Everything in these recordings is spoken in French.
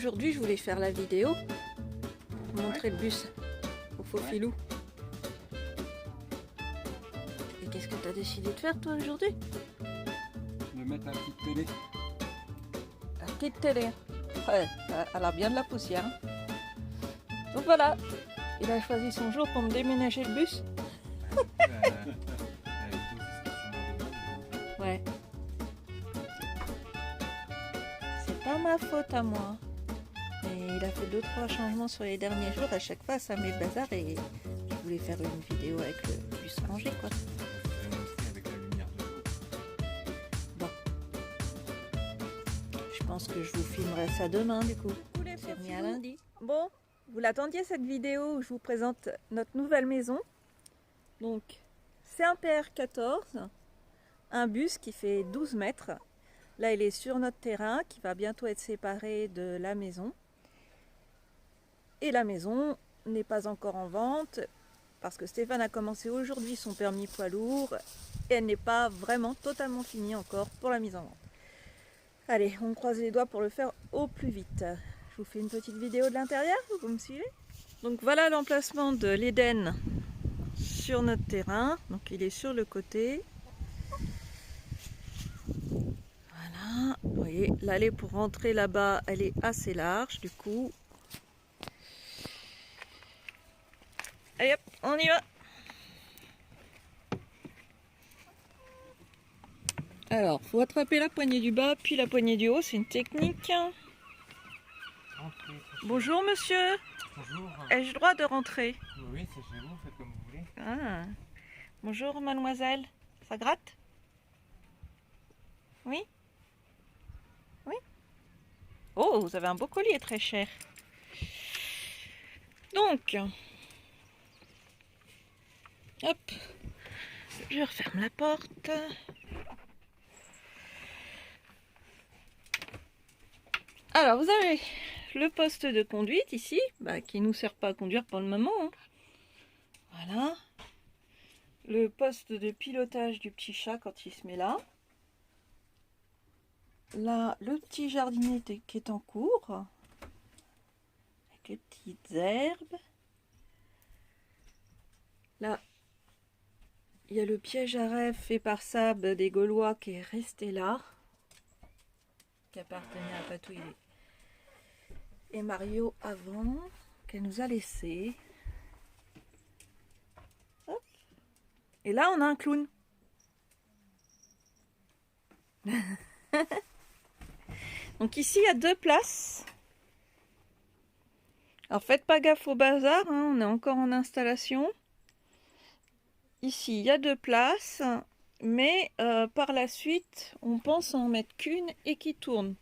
aujourd'hui je voulais faire la vidéo, montrer le bus au faux filou. Et qu'est-ce que tu as décidé de faire toi aujourd'hui? De mettre la petite télé. La petite télé. Ouais, elle a bien de la poussière. Donc voilà, il a choisi son jour pour me déménager le bus. Ouais. C'est pas ma faute à moi. Mais il a fait 2-3 changements sur les derniers jours. À chaque fois, ça met le bazar et je voulais faire une vidéo avec le bus rangé, quoi. Avec la lumière de jour. Bon. Je pense que je vous filmerai ça demain, du coup. C'est remis à lundi. Bon, vous l'attendiez cette vidéo où je vous présente notre nouvelle maison. Donc, c'est un PR14, un bus qui fait 12 mètres. Là, il est sur notre terrain qui va bientôt être séparé de la maison. Et la maison n'est pas encore en vente parce que Stéphane a commencé aujourd'hui son permis poids lourd et elle n'est pas vraiment totalement finie encore pour la mise en vente. Allez, on croise les doigts pour le faire au plus vite. Je vous fais une petite vidéo de l'intérieur, vous me suivez? Donc voilà l'emplacement de l'Éden sur notre terrain. Donc il est sur le côté. Voilà, vous voyez, l'allée pour rentrer là-bas, elle est assez large du coup. Allez hop, on y va. Alors, faut attraper la poignée du bas, puis la poignée du haut, c'est une technique. Entrez. Bonjour monsieur, Bonjour. ai-je le droit de rentrer? Oui, c'est chez vous, faites comme vous voulez. Ah. Bonjour mademoiselle, ça gratte? Oui? Oui? Oh, vous avez un beau collier très cher. Donc, hop, je referme la porte. Alors, vous avez le poste de conduite ici, qui ne nous sert pas à conduire pour le moment. Hein. Voilà. Le poste de pilotage du petit chat quand il se met là. Là, le petit jardinier qui est en cours. Avec les petites herbes. Là, il y a le piège à rêve fait par Sab des Gaulois qui est resté là. Qui appartenait à Patouille et Mario avant. Qu'elle nous a laissé. Hop. Et là, on a un clown. Donc ici, il y a 2 places. Alors faites pas gaffe au bazar, hein, on est encore en installation. Ici, il y a 2 places, mais par la suite, on pense en mettre qu'une et qui tourne.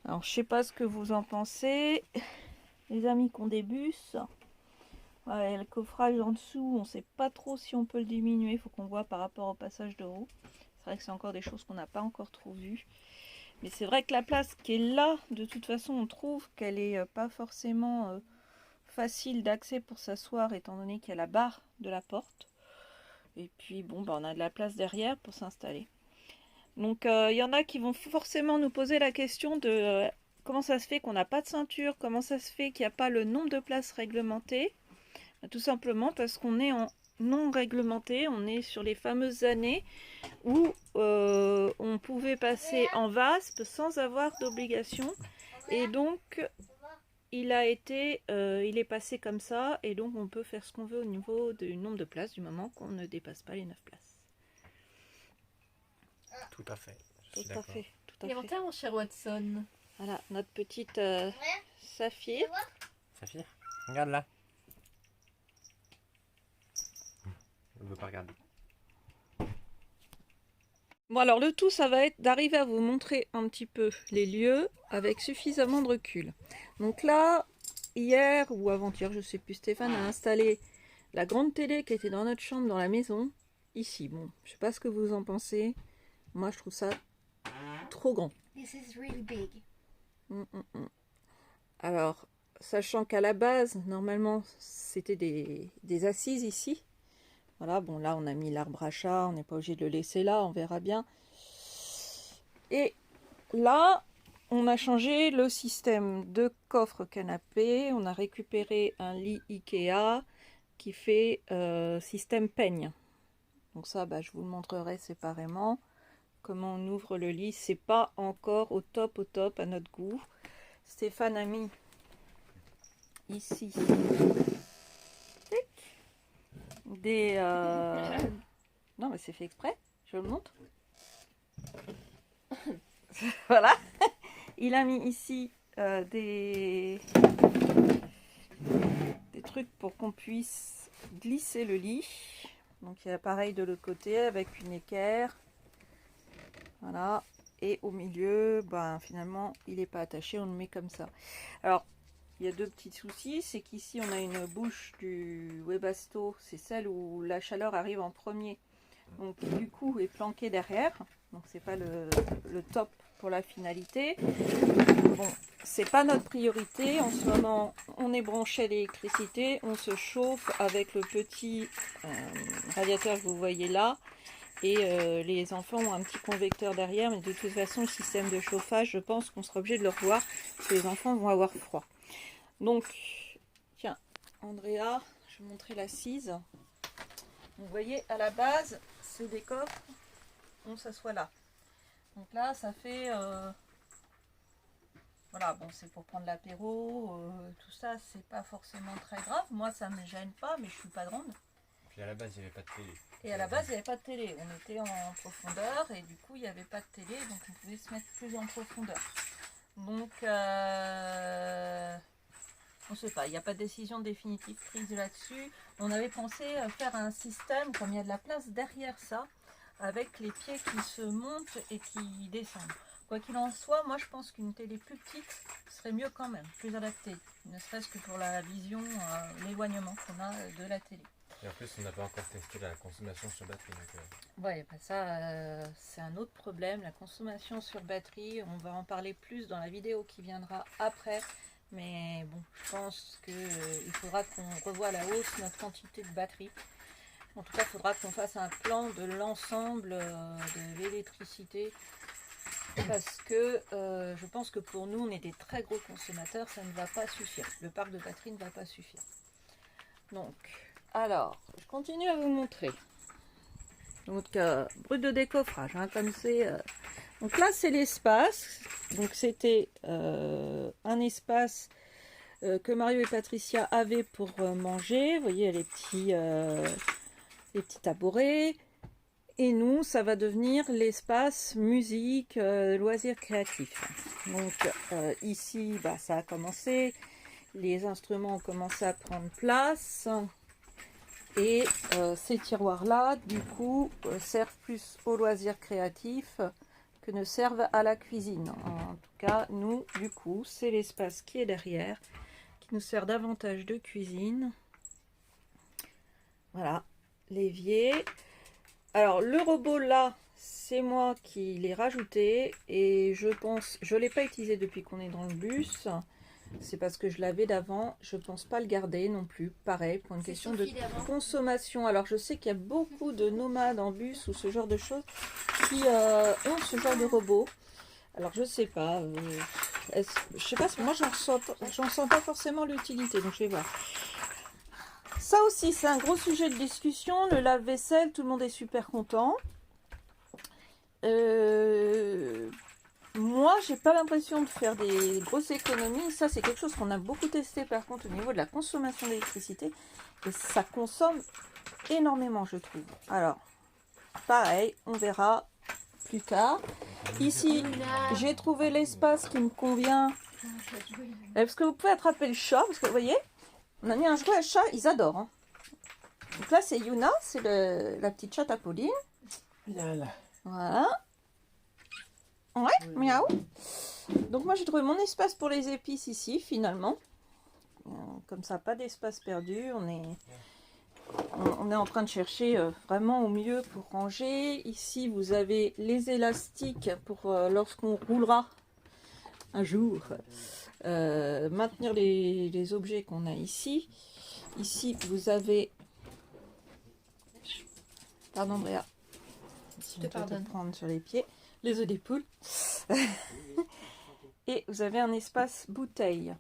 Alors je sais pas ce que vous en pensez. Les amis qui ont des bus, ouais, le coffrage en dessous, on sait pas trop si on peut le diminuer, il faut qu'on voit par rapport au passage de roue. C'est vrai que c'est encore des choses qu'on n'a pas encore trop vues. Mais c'est vrai que la place qui est là, de toute façon, on trouve qu'elle est pas forcément facile d'accès pour s'asseoir, étant donné qu'il y a la barre de la porte. Et puis, bon, on a de la place derrière pour s'installer. Donc, il y en a qui vont forcément nous poser la question de comment ça se fait qu'on n'a pas de ceinture, comment ça se fait qu'il n'y a pas le nombre de places réglementées. Tout simplement parce qu'on est en non réglementé, on est sur les fameuses années où on pouvait passer en VASP sans avoir d'obligation et donc il est passé comme ça et donc on peut faire ce qu'on veut au niveau du nombre de places du moment qu'on ne dépasse pas les 9 places. Tout à fait. Tout à fait. Et en termes, mon cher Watson. Voilà, notre petite Saphir. Saphir, regarde là. Je ne veux pas regarder. Bon alors le tout ça va être d'arriver à vous montrer un petit peu les lieux avec suffisamment de recul. Donc là, hier ou avant-hier, je sais plus, Stéphane a installé la grande télé qui était dans notre chambre dans la maison, ici. Bon, je sais pas ce que vous en pensez, moi je trouve ça trop grand. This is really big. Alors, sachant qu'à la base, normalement, c'était des assises ici. Voilà, bon là on a mis l'arbre à chat, on n'est pas obligé de le laisser là, on verra bien. Et là, on a changé le système de coffre canapé. On a récupéré un lit Ikea qui fait système peigne. Donc ça, bah, je vous le montrerai séparément. Comment on ouvre le lit, c'est pas encore au top à notre goût. Stéphane a mis ici des... Non mais c'est fait exprès, je le montre. Voilà. Il a mis ici des trucs pour qu'on puisse glisser le lit. Donc il y a pareil de l'autre côté avec une équerre. Voilà. Et au milieu, ben, finalement, il n'est pas attaché, on le met comme ça. Alors, il y a deux petits soucis. C'est qu'ici, on a une bouche du Webasto. C'est celle où la chaleur arrive en premier. Donc, qui, du coup, est planquée derrière. Donc, c'est pas le top pour la finalité. Bon, c'est pas notre priorité. En ce moment, on est branché à l'électricité. On se chauffe avec le petit radiateur que vous voyez là. Et les enfants ont un petit convecteur derrière, mais de toute façon, le système de chauffage, je pense qu'on sera obligé de le revoir, parce que les enfants vont avoir froid. Donc, tiens, Andrea, je vais montrer l'assise. Vous voyez, à la base, c'est des coffres, on s'assoit là. Donc là, ça fait... Voilà, bon, c'est pour prendre l'apéro, tout ça, c'est pas forcément très grave. Moi, ça me gêne pas, mais je suis pas grande. Puis à la base, il n'y avait pas de télé. Et à la base, il n'y avait pas de télé. On était en profondeur et du coup, il n'y avait pas de télé, donc on pouvait se mettre plus en profondeur. Donc, on ne sait pas, il n'y a pas de décision définitive prise là-dessus. On avait pensé faire un système, comme il y a de la place derrière ça, avec les pieds qui se montent et qui descendent. Quoi qu'il en soit, moi je pense qu'une télé plus petite serait mieux quand même, plus adaptée. Ne serait-ce que pour la vision, l'éloignement qu'on a de la télé. Et en plus, on n'a pas encore testé la consommation sur batterie. Ouais, bah ça, c'est un autre problème, la consommation sur batterie. On va en parler plus dans la vidéo qui viendra après. Mais bon, je pense qu'il faudra qu'on revoie à la hausse notre quantité de batterie. En tout cas, il faudra qu'on fasse un plan de l'ensemble de l'électricité. Parce que je pense que pour nous, on est des très gros consommateurs, ça ne va pas suffire. Le parc de batterie ne va pas suffire. Donc... Alors, je continue à vous montrer. Donc, brut de décoffrage, hein, comme c'est... Donc là, c'est l'espace. Donc, c'était un espace que Mario et Patricia avaient pour manger. Vous voyez, les petits tabourets. Et nous, ça va devenir l'espace musique, loisirs créatifs. Donc, ici, bah, ça a commencé. Les instruments ont commencé à prendre place. Et ces tiroirs-là, du coup, servent plus aux loisirs créatifs que ne servent à la cuisine. En tout cas, nous, du coup, c'est l'espace qui est derrière, qui nous sert davantage de cuisine. Voilà, l'évier. Alors, le robot là, c'est moi qui l'ai rajouté. Et je pense, je ne l'ai pas utilisé depuis qu'on est dans le bus. C'est parce que je l'avais d'avant, je pense pas le garder non plus, pareil, pour une question de consommation. Alors je sais qu'il y a beaucoup de nomades en bus ou ce genre de choses qui ont ce genre de robot. Alors je sais pas, je sais pas, moi j'en sens pas forcément l'utilité, donc je vais voir. Ça aussi c'est un gros sujet de discussion, le lave-vaisselle, tout le monde est super content. Moi, j'ai pas l'impression de faire des grosses économies. Ça, c'est quelque chose qu'on a beaucoup testé par contre au niveau de la consommation d'électricité. Et ça consomme énormément, je trouve. Alors, pareil, on verra plus tard. Ici, j'ai trouvé l'espace qui me convient. Parce que vous pouvez attraper le chat, parce que vous voyez, on a mis un jouet à chat, ils adorent. Hein. Donc là, c'est Yuna, c'est la petite chatte à Pauline. Voilà. Ouais, miaou. Donc moi j'ai trouvé mon espace pour les épices ici finalement. Comme ça, pas d'espace perdu. On est en train de chercher vraiment au mieux pour ranger. Ici vous avez les élastiques pour lorsqu'on roulera un jour. Maintenir les objets qu'on a ici. Ici vous avez... Pardon Bréa. Si je te prendre sur les pieds. Les œufs des poules. et vous avez un espace bouteille.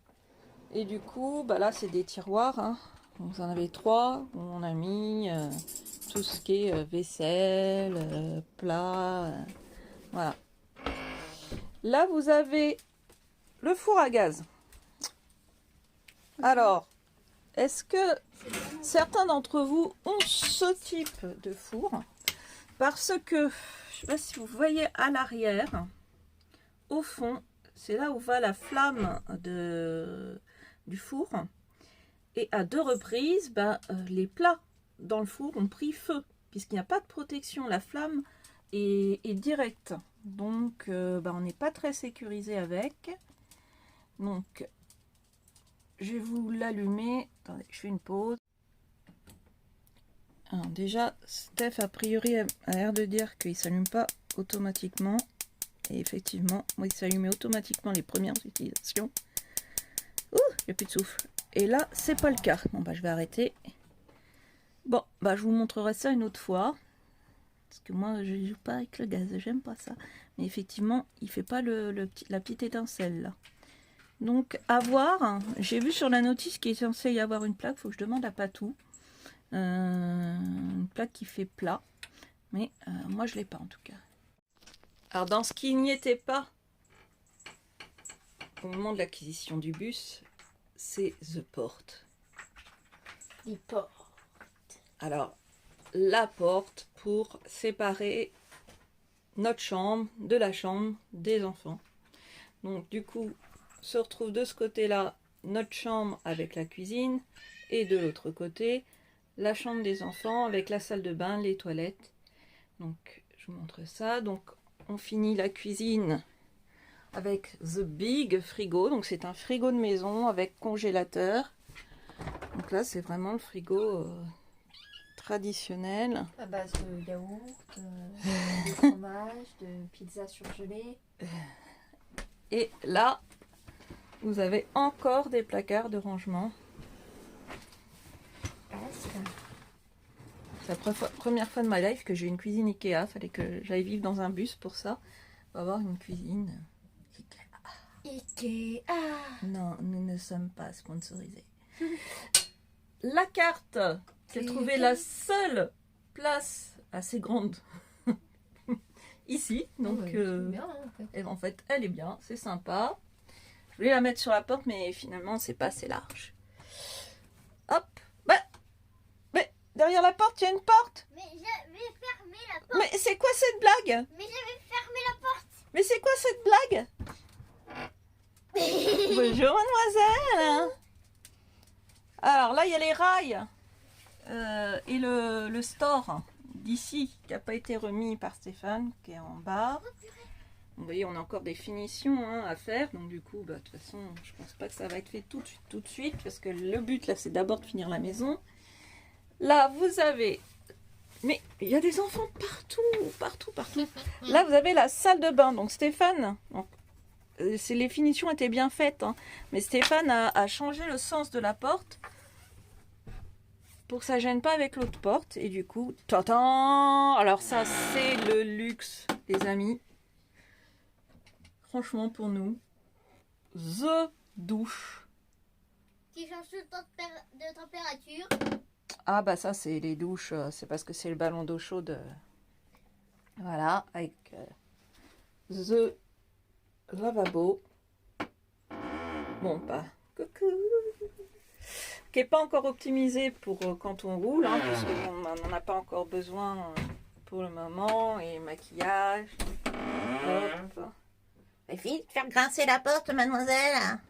Et du coup, bah là c'est des tiroirs, hein. Vous en avez 3 où on a mis tout ce qui est vaisselle, plat, voilà. Là vous avez le four à gaz. Alors, est-ce que certains d'entre vous ont ce type de four? Parce que, je ne sais pas si vous voyez à l'arrière, au fond, c'est là où va la flamme du four. Et à 2 reprises, les plats dans le four ont pris feu, puisqu'il n'y a pas de protection. La flamme est directe. Donc, on n'est pas très sécurisé avec. Donc, je vais vous l'allumer. Attendez, je fais une pause. Alors, déjà, Steph, a priori, a l'air de dire qu'il ne s'allume pas automatiquement. Et effectivement, moi, il s'allumait automatiquement les premières utilisations. Ouh, j'ai plus de souffle. Et là, c'est pas le cas. Bon, je vais arrêter. Bon, je vous montrerai ça une autre fois. Parce que moi, je joue pas avec le gaz. J'aime pas ça. Mais effectivement, il fait pas la petite étincelle, là. Donc, à voir. J'ai vu sur la notice qu'il est censé y avoir une plaque. Il faut que je demande à Patou. Une plaque qui fait plat. Mais moi, je l'ai pas, en tout cas. Alors, dans ce qui n'y était pas au moment de l'acquisition du bus, c'est The Porte. Les portes. Alors, la porte pour séparer notre chambre de la chambre des enfants. Donc, du coup, se retrouve de ce côté-là notre chambre avec la cuisine et de l'autre côté, la chambre des enfants avec la salle de bain, les toilettes. Donc, je vous montre ça. Donc, on finit la cuisine avec The Big Frigo. Donc, c'est un frigo de maison avec congélateur. Donc là, c'est vraiment le frigo traditionnel. À base de yaourt, de fromage, de pizza surgelée. Et là, vous avez encore des placards de rangement. C'est la première fois de ma life que j'ai une cuisine Ikea. Fallait que j'aille vivre dans un bus pour ça. On va avoir une cuisine Ikea. Non, nous ne sommes pas sponsorisés. La carte, j'ai trouvé la seule place assez grande ici. Donc, bien, en fait. et en fait, elle est bien, c'est sympa. Je voulais la mettre sur la porte, mais finalement, c'est pas assez large. Hop, mais derrière la porte, il y a une porte. Mais je vais fermer la porte. Mais c'est quoi cette blague? Mais je vais fermer la porte. Mais c'est quoi cette blague? Bonjour mademoiselle. Alors là il y a les rails et le store d'ici qui n'a pas été remis par Stéphane qui est en bas. Vous voyez on a encore des finitions à faire donc du coup de toute façon je pense pas que ça va être fait tout de suite parce que le but là c'est d'abord de finir la maison. Là vous avez mais il y a des enfants partout. Là vous avez la salle de bain donc Stéphane les finitions étaient bien faites, mais Stéphane a changé le sens de la porte pour que ça gêne pas avec l'autre porte. Et du coup, tatan. Alors ça, c'est le luxe, les amis. Franchement, pour nous, the douche. Qui change tout le temps de température. Ah ça, c'est les douches. C'est parce que c'est le ballon d'eau chaude. Voilà, avec the lavabo. Bon, coucou. Qui n'est pas encore optimisé pour quand on roule, parce qu'on n'en a pas encore besoin pour le moment. Et maquillage. Hop. Et vite, faire grincer la porte, mademoiselle.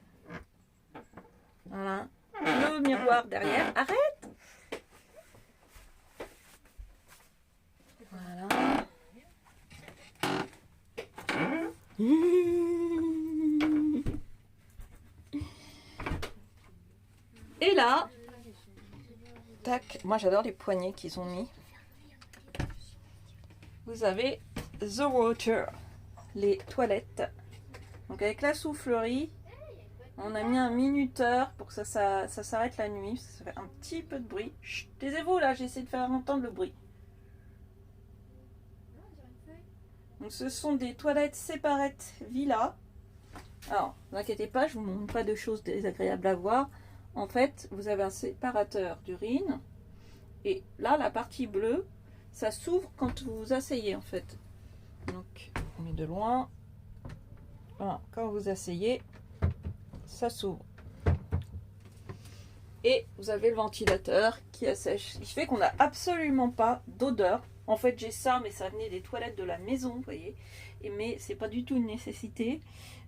Voilà. Le miroir derrière. Arrête. Voilà. Et là, tac, moi j'adore les poignées qu'ils ont mis. Vous avez The Water, les toilettes. Donc avec la soufflerie, on a mis un minuteur pour que ça s'arrête la nuit. Ça fait un petit peu de bruit. Chut, taisez-vous là, j'essaie de faire entendre le bruit. Donc ce sont des toilettes séparettes Villa. Alors, ne vous inquiétez pas, je vous montre pas de choses désagréables à voir. En fait, vous avez un séparateur d'urine. Et là, la partie bleue, ça s'ouvre quand vous vous asseyez en fait. Donc, on met de loin. Voilà, quand vous asseyez, ça s'ouvre. Et vous avez le ventilateur qui assèche. Ce qui fait qu'on n'a absolument pas d'odeur. En fait, j'ai ça, mais ça venait des toilettes de la maison, vous voyez. Mais c'est pas du tout une nécessité.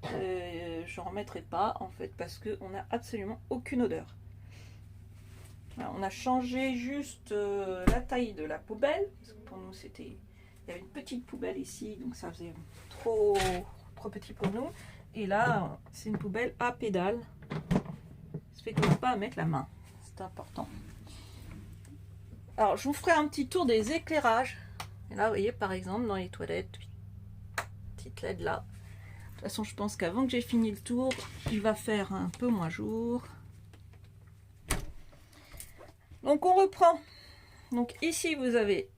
Je n'en remettrai pas, en fait, parce qu'on n'a absolument aucune odeur. Alors, on a changé juste la taille de la poubelle. Parce que pour nous, c'était... Il y avait une petite poubelle ici, donc ça faisait trop petit pour nous. Et là, c'est une poubelle à pédale. Ça fait qu'on ne peut pas mettre la main. C'est important. Alors, je vous ferai un petit tour des éclairages. Et là, vous voyez, par exemple, dans les toilettes, petite LED là. De toute façon, je pense qu'avant que j'ai fini le tour, il va faire un peu moins jour. Donc, on reprend. Donc, ici, vous avez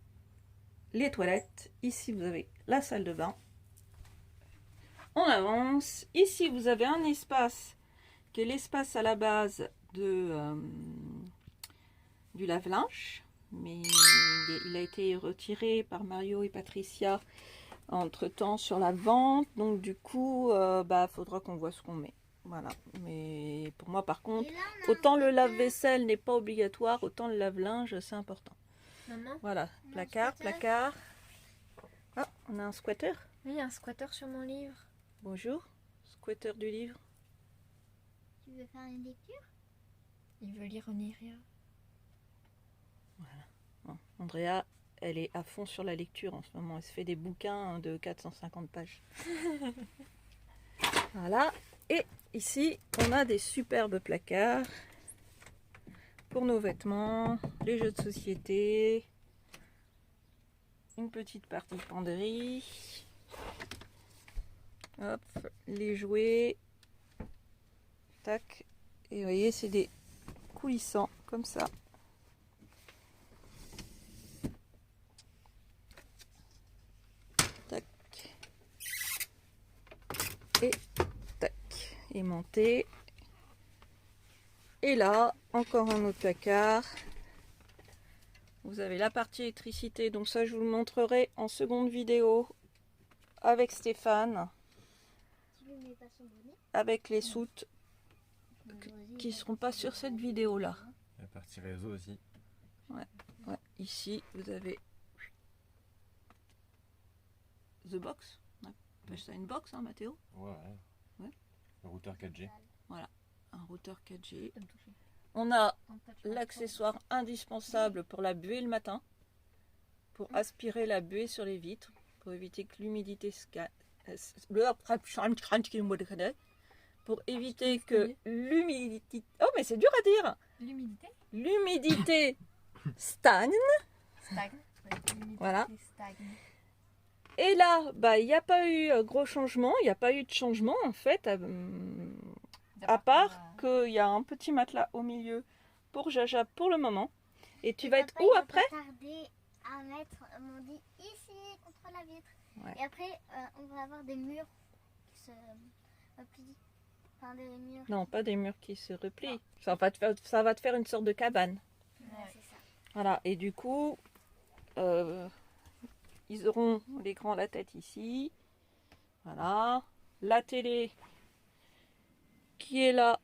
les toilettes. Ici, vous avez la salle de bain. On avance. Ici, vous avez un espace qui est l'espace à la base du lave-linge. Mais il a été retiré par Mario et Patricia entre-temps sur la vente. Donc, du coup, faudra qu'on voit ce qu'on met. Voilà. Mais pour moi, par contre, autant le lave-vaisselle n'est pas obligatoire, autant le lave-linge, c'est important. Maman, Voilà. Placard, placard. Ah, on a un squatter. oui, il y a un squatter sur mon livre. Bonjour. Squatter du livre. Tu veux faire une lecture? Il veut lire Oniria. Bon, Andrea, elle est à fond sur la lecture en ce moment. Elle se fait des bouquins de 450 pages. Voilà. Et ici, on a des superbes placards pour nos vêtements, les jeux de société, une petite partie penderie, hop, les jouets, tac. Et vous voyez, c'est des coulissants comme ça. Tac. Et tac. Aimanté. Et là, encore un autre placard. Vous avez la partie électricité. Donc ça, je vous le montrerai en seconde vidéo avec Stéphane. Tu lui mets pas son bonnet? Avec les soutes qui ne seront pas sur cette vidéo-là. La partie réseau aussi. Ouais. Ici, vous avez The Box. On appelle ça une box, hein, Mathéo? Ouais. Ouais. Le routeur 4G. Un routeur 4G. On a l'accessoire indispensable pour la buée le matin, pour aspirer la buée sur les vitres, pour éviter que l'humidité pour éviter que l'humidité... Oh, mais c'est dur à dire! L'humidité L'humidité stagne. stagne. L'humidité Voilà. stagne. Et là, il n'y a pas eu gros changement, il n'y a pas eu de changement en fait, à part qu'il y a un petit matelas au milieu pour Jaja pour le moment. Et tu vas être où après? On va tarder à mettre mon lit ici contre la vitre. Ouais. Et après, on va avoir des murs qui se replient. Enfin, des murs. Non, pas des murs qui se replient. Ça va te faire une sorte de cabane. Ouais, c'est ça. Voilà, et du coup, ils auront l'écran à la tête ici. Voilà. La télé qui est là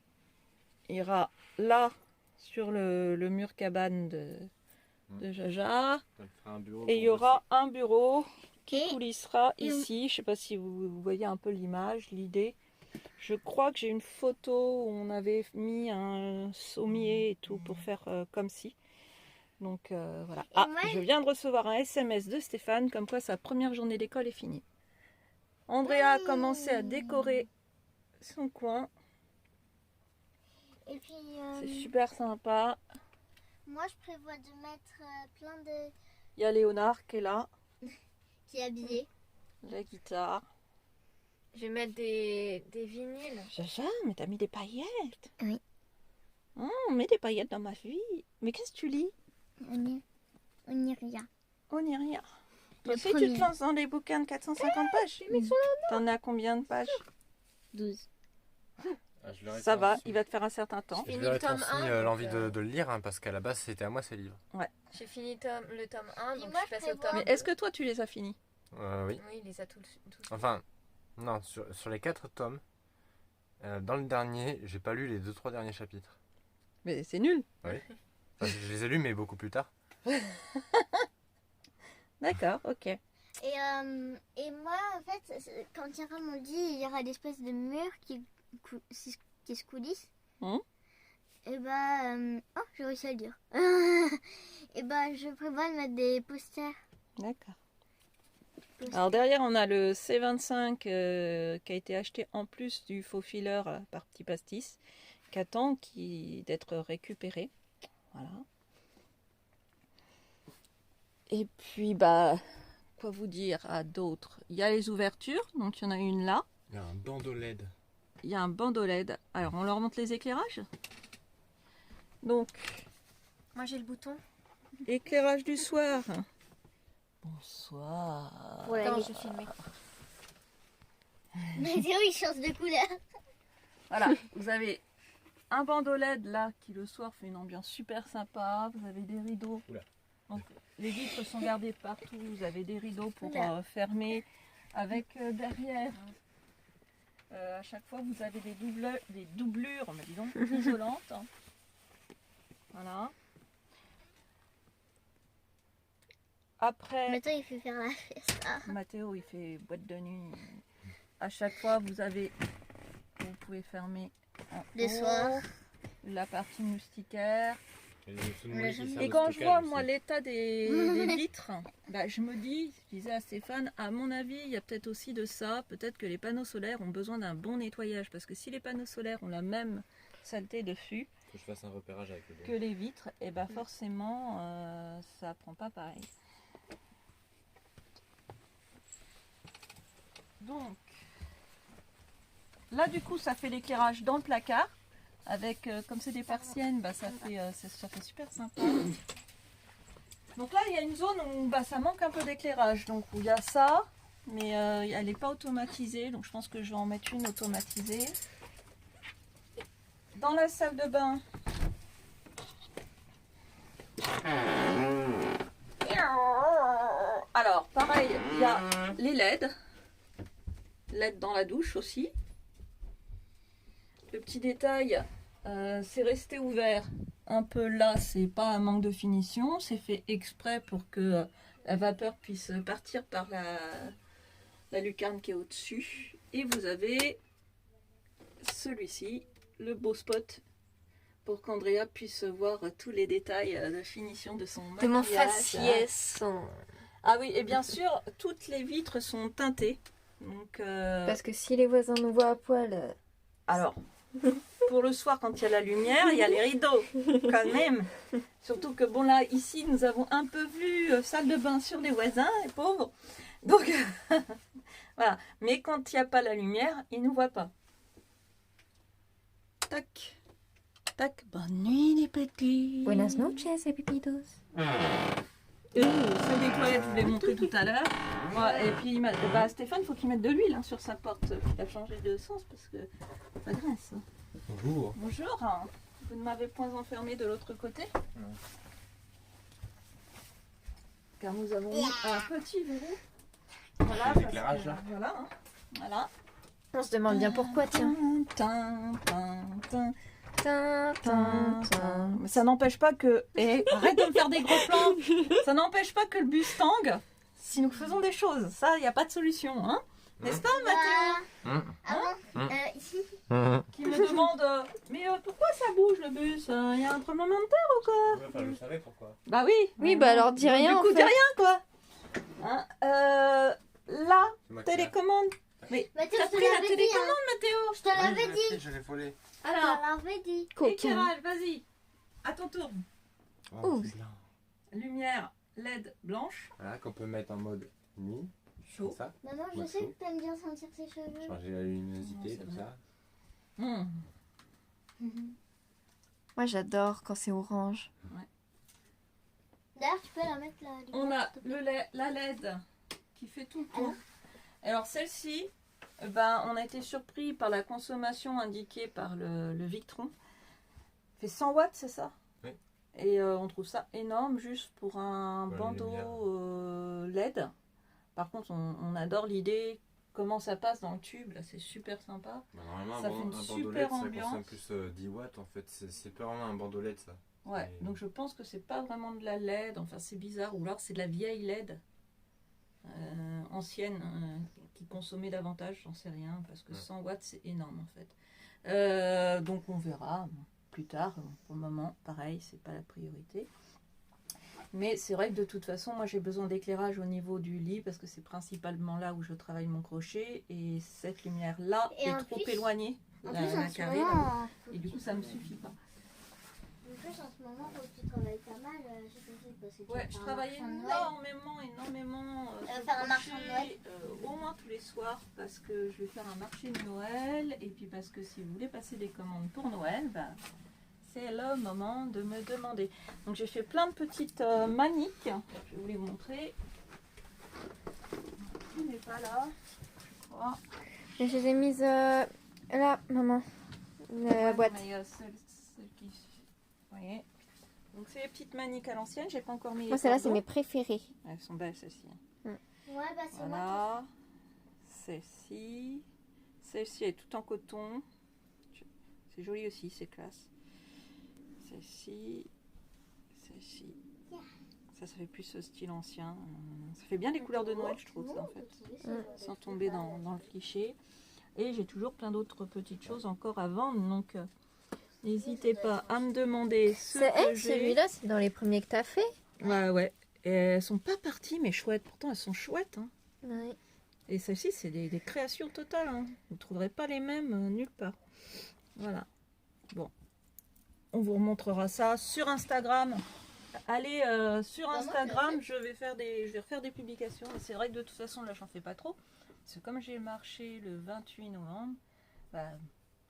ira là sur le mur cabane de Jaja. Ça te fera un bureau Et il y pour aura un bureau qui Et- coulissera ici. Je ne sais pas si vous voyez un peu l'image, l'idée. Je crois que j'ai une photo où on avait mis un sommier et tout pour faire comme ci. Donc voilà. Et Ah, moi, je viens de recevoir un SMS de Stéphane comme quoi sa première journée d'école est finie. Andrea a commencé à décorer son coin. Et puis, C'est super sympa. moi, je prévois de mettre plein de... Il y a Léonard qui est là. qui est habillé. La guitare. Je vais mettre des vinyles. Jaja, mais t'as mis des paillettes. Oui. Oh, on met des paillettes dans ma vie. Mais qu'est-ce que tu lis? On y rien. On n'y rien. Toi Le aussi, tu premier. te lances dans les bouquins de 450 pages. T'en as combien de pages? 12. Ah, je l'aurais Ça pas va, reçu. il va te faire un certain temps. Je Fini lui aurais le tome transmis 1, l'envie donc, de le lire, hein, parce qu'à la base c'était à moi ces livres. J'ai fini le tome 1, Et donc moi, je suis passée au prévois- tome Mais 2. est-ce que toi, tu les as finis? Oui. Oui, il les a tous. Enfin, non, sur les 4 tomes, dans le dernier, j'ai pas lu les 2-3 derniers chapitres. Mais c'est nul. Enfin, je les ai lus, mais beaucoup plus tard. D'accord, ok. Et moi, en fait, quand Yara m'ont dit il y aura des espèces de murs qui se coulissent, Mhm. et oh, j'ai réussi à le dire. Et je prévois de mettre des posters. D'accord. Alors derrière, on a le C25 qui a été acheté en plus du faux filler par Petit Pastis, qui attend d'être récupéré. Voilà. Et puis, quoi vous dire à d'autres? Il y a les ouvertures, donc il y en a une là. Il y a un bandeau LED. Il y a un bandeau LED. Alors, on leur montre les éclairages. Donc, Moi j'ai le bouton. éclairage du soir. Bonsoir. Voilà, Attends, les- je vais filmer. Mathéo, il change de couleur. Voilà, vous avez un bandeau LED là qui le soir fait une ambiance super sympa. Vous avez des rideaux. Oula. Donc, les vitres sont gardées partout. Vous avez des rideaux pour Oula. fermer. Avec derrière, à chaque fois, vous avez des doublures, mais disons, isolantes. Voilà. Après, Mathéo, il fait faire la festa. Mathéo, il fait boîte de nuit. À chaque fois, vous pouvez fermer en Le haut, soir. la partie moustiquaire. Et les sous de On l'a monnaie qui jamais servent Et de quand je stockage vois, aussi. moi, l'état des vitres, je disais à Stéphane, à mon avis, il y a peut-être aussi de ça. Peut-être que les panneaux solaires ont besoin d'un bon nettoyage. Parce que si les panneaux solaires ont la même saleté dessus Faut que je fasse un repérage avec le que les vitres, et forcément, ça prend pas pareil. Donc, là, du coup, ça fait l'éclairage dans le placard. Avec, comme c'est des persiennes, ça fait super sympa. Donc là, il y a une zone où ça manque un peu d'éclairage. Donc, où il y a ça, mais elle n'est pas automatisée. Donc, je pense que je vais en mettre une automatisée. Dans la salle de bain, alors, pareil, il y a les LED. LED dans la douche aussi. Le petit détail, c'est resté ouvert un peu là, c'est pas un manque de finition, c'est fait exprès pour que la vapeur puisse partir par la lucarne qui est au-dessus. Et vous avez celui-ci, le beau spot, pour qu'Andrea puisse voir tous les détails de finition de son De mon maquillage. faciès. Ah oui, et bien sûr, toutes les vitres sont teintées. Donc, Parce que si les voisins nous voient à poil. alors, pour le soir, quand il y a la lumière, il y a les rideaux, quand même. Surtout que, bon, là, ici, nous avons un peu vu salle de bain sur les voisins, les pauvres. Donc, voilà. Mais quand il n'y a pas la lumière, ils ne nous voient pas. Tac. Tac. Bonne nuit, les petits. Buenas noches, pepitos. Celle des toilettes, je vous l'ai montré tout à l'heure. Ouais, et puis, Stéphane, il faut qu'il mette de l'huile sur sa porte. Il a changé de sens parce que ça graisse. Bonjour. Bonjour. Vous ne m'avez point enfermé de l'autre côté? Non. Car nous avons mis un petit verrou. Voilà. Les parce éclairages, que- là. Voilà. Voilà. On se demande bien pourquoi, tiens. Tin, tin, tin, Tin, tin, tin. Mais ça n'empêche pas que... arrête de me faire des gros plans. Ça n'empêche pas que le bus tangue si nous faisons des choses. Ça, il n'y a pas de solution. Hein, n'est-ce pas, Mathéo? Ici. Qui me demande mais pourquoi ça bouge le bus? Il y a un tremblement de terre ou quoi? Enfin, je savais pourquoi. Bah oui. Oui, bah alors dis rien, Du coup, en dis fait. rien quoi. Hein, là, C'est moi qui l'ai. télécommande. Mais Mathéo, t'as je te pris la l'avais dit. télécommande, Mathéo? Je te l'avais dit. Je l'ai volé. Je Alors, te l'avais dit. Coquin. éclairage, vas-y. À ton tour. Oh. C'est bien. Lumière LED blanche. Voilà, qu'on peut mettre en mode nuit, Chaud. comme ça. Maman, je Moi, sais chaud. que t'aimes bien sentir tes cheveux. Changer la luminosité, Non, c'est tout vrai. ça. Moi, j'adore quand c'est orange. D'ailleurs, tu peux la mettre là. On a la LED qui fait tout le tour. Alors celle-ci, Ben, on a été surpris par la consommation indiquée par le Victron. Il fait 100 watts, c'est ça? Oui. Et on trouve ça énorme juste pour un Ouais, les bandeau lumières. LED. Par contre, on adore l'idée, comment ça passe dans le tube, là, c'est super sympa. Bah, normalement, Ça fait une un bandeau super LED, ça ambiance. consomme plus 10 watts en fait. C'est pas vraiment un bandeau LED ça. Ouais, Et- donc je pense que c'est pas vraiment de la LED, enfin c'est bizarre, ou alors c'est de la vieille LED ancienne qui consommait davantage, j'en sais rien, parce que Ouais. 100 watts c'est énorme en fait. Donc on verra plus tard, pour le moment, pareil, c'est pas la priorité. Mais c'est vrai que de toute façon, moi j'ai besoin d'éclairage au niveau du lit parce que c'est principalement là où je travaille mon crochet et cette lumière-là Et est en trop plus- éloignée de En la plus, en ce carrée, là. moment, Et du coup ça me suffit pas. quand tu travailles pas mal, j'ai compris parce que tu Ouais, vas je faire un travaille marchand de Noël. énormément sur le faire un marché de crochet, Noël. au moins tous les soirs parce que je vais faire un marché de Noël et puis parce que si vous voulez passer des commandes pour Noël, bah, c'est le moment de me demander. Donc j'ai fait plein de petites maniques, je vais vous les montrer. Tout n'est pas là, je crois. Je les ai mises là, maman. La boîte. Mais il y a celles qui... Vous voyez. Donc c'est les petites maniques à l'ancienne, j'ai pas encore mis les Moi, celles-là, c'est cordons. mes préférées. Elles sont belles celles-ci. Ouais, bah c'est moi. Voilà, celle-ci, celle-ci est tout en coton, c'est joli aussi, c'est classe. Celle-ci, celle-ci, ça fait plus ce style ancien. Ça fait bien les couleurs de Noël, je trouve ça en fait, sans tomber dans le cliché. Et j'ai toujours plein d'autres petites choses encore à vendre, donc n'hésitez pas à me demander ce C'est que elle, j'ai. celui-là, c'est dans les premiers que t'as fait. Ouais, ouais. Et elles sont pas parties, mais chouettes. Pourtant, elles sont chouettes. Hein. Oui. Et celles-ci, c'est des créations totales. Hein. Vous ne trouverez pas les mêmes nulle part. Voilà. Bon. On vous remontrera ça sur Instagram. Allez sur Instagram, je vais refaire des publications. Et c'est vrai que de toute façon, là, j'en fais pas trop. Parce que comme j'ai marché le 28 novembre, bah,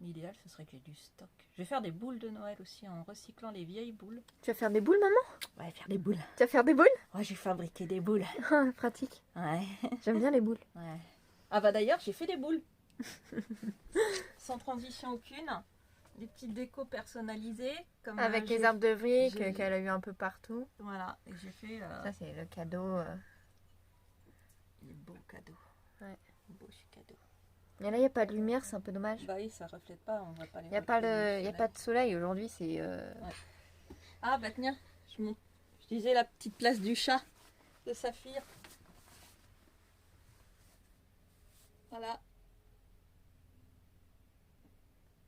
l'idéal, ce serait que j'ai du stock. Je vais faire des boules de Noël aussi en recyclant les vieilles boules. Tu vas faire des boules, maman? Ouais, faire des boules. Tu vas faire des boules? Ouais, j'ai fabriqué des boules. Ah, pratique. Ouais. J'aime bien les boules. Ouais. Ah bah d'ailleurs, j'ai fait des boules. Sans transition aucune. Des petites décos personnalisées. Comme, Avec les j'ai- arbres de briques j'ai- qu'elle a eu un peu partout. Voilà, et j'ai fait Ça, c'est le cadeau. des beaux cadeaux. Ouais. Beaux cadeaux. Mais là, il n'y a pas de lumière, c'est un peu dommage. Bah oui, ça reflète pas, on voit pas les Il n'y a, reflets du y a soleil. pas de soleil aujourd'hui, c'est. Ah bah tiens, je disais la petite place du chat de Saphir. Voilà.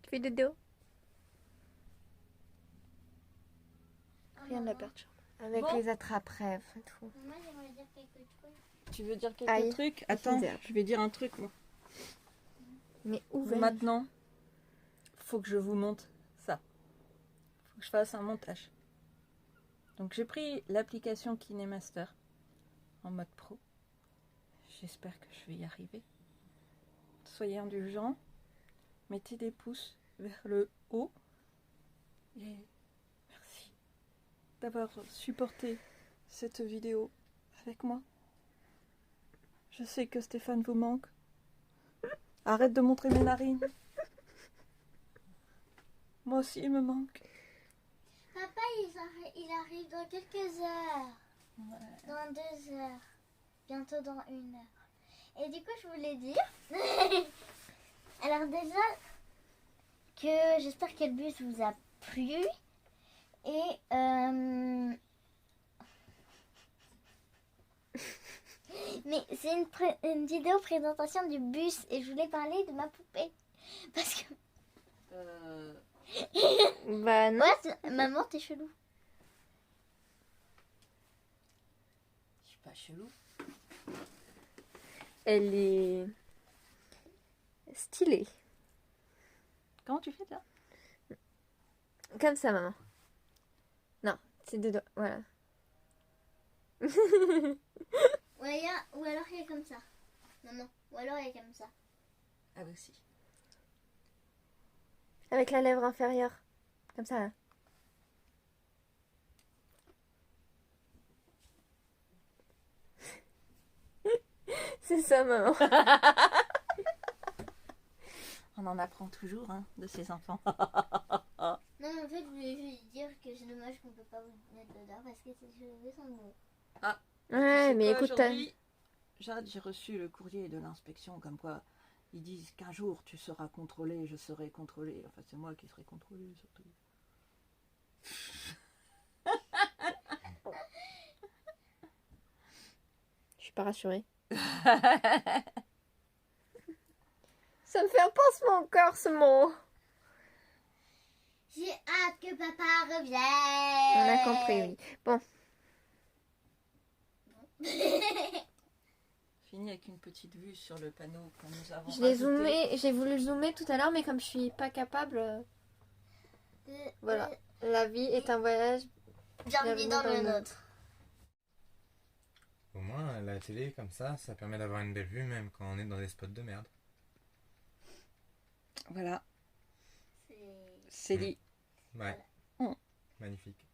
Tu fais dodo? Rien ne la perturbe. Avec Bon. les attrape-rêves et tout. Moi, j'aimerais dire quelque chose. Tu veux dire quelques Aïe, trucs? les Attends, fines herbes. je vais dire un truc moi. Mais où va Maintenant, faut que je vous montre ça. Faut que je fasse un montage. Donc j'ai pris l'application KineMaster en mode pro. J'espère que je vais y arriver. Soyez indulgents. Mettez des pouces vers le haut. Et merci d'avoir supporté cette vidéo avec moi. Je sais que Stéphane vous manque. Arrête de montrer mes narines. Moi aussi, il me manque. Papa, il arrive dans quelques heures. Dans 2 heures. Bientôt dans 1 heure. Et du coup, je voulais dire... Alors déjà, que j'espère que le bus vous a plu. Et... Mais c'est une vidéo présentation du bus et je voulais parler de ma poupée. Parce que... Bah non. Maman, t'es chelou. Je suis pas chelou. Elle est stylée. Comment tu fais ça? Comme ça, maman. Non, c'est deux doigts. Voilà. Ou alors il est comme ça. Non. Ou alors il est comme ça. Ah oui aussi. Avec la lèvre inférieure. Comme ça, là. C'est ça, maman. On en apprend toujours hein, de ses enfants. Non, mais en fait, je voulais juste dire que c'est dommage qu'on peut pas vous mettre dedans parce que ces cheveux sont beaux. Ouais, mais écoute, aujourd'hui, Jade, j'ai reçu le courrier de l'inspection comme quoi ils disent qu'un jour tu seras contrôlé, je serai contrôlé. Enfin, c'est moi qui serai contrôlé surtout. je suis pas rassurée. Ça me fait un pincement au cœur, ce mot. J'ai hâte que papa revienne. On a compris, oui. Bon, Fini avec une petite vue sur le panneau que nous avons je l'ai rajouté. zoomé, j'ai voulu zoomer tout à l'heure, mais comme je suis pas capable, voilà. La vie est un voyage. Bienvenue dans le nôtre. Au moins, la télé, comme ça permet d'avoir une belle vue même quand on est dans des spots de merde. Voilà, c'est dit. Ouais. Mm. Magnifique.